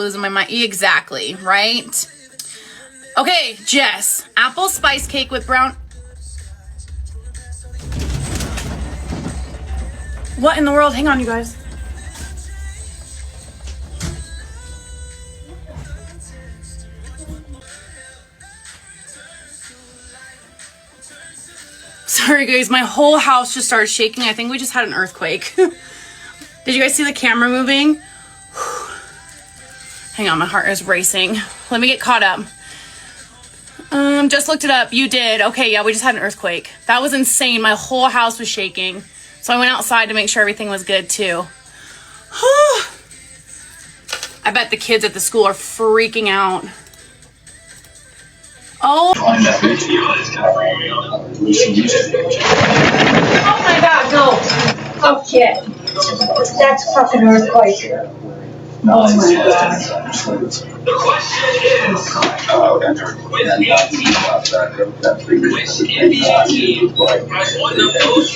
losing my mind. Exactly, right? Okay, Jess. Apple spice cake with brown... What in the world? Hang on, you guys. Sorry, guys. My whole house just started shaking. I think we just had an earthquake. Did you guys see the camera moving? Hang on, my heart is racing. Let me get caught up. Just looked it up. You did. Okay, yeah, we just had an earthquake. That was insane. My whole house was shaking. So I went outside to make sure everything was good, too. I bet the kids at the school are freaking out. Oh. Oh my God, no. Oh shit. That's fucking earthquake. Oh my God. The question is, which NBA team has one of those?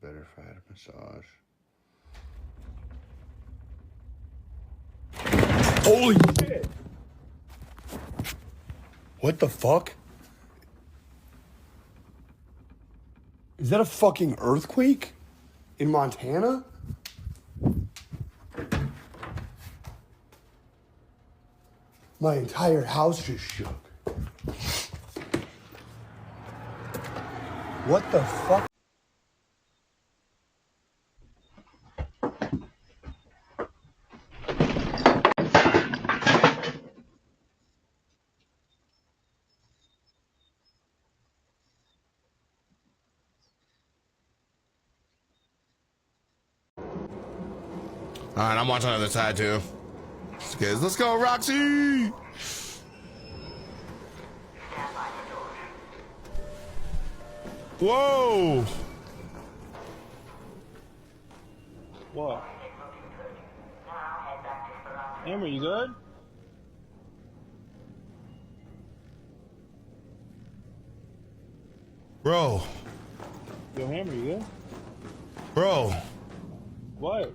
Better if I had a massage. Holy shit! What the fuck? Is that a fucking earthquake? In Montana? My entire house just shook. What the fuck? Alright, I'm watching on the other side too. Let's go, Roxy! Whoa! What? Hammer, you good? Bro. Yo, Hammer, you good? Bro. What?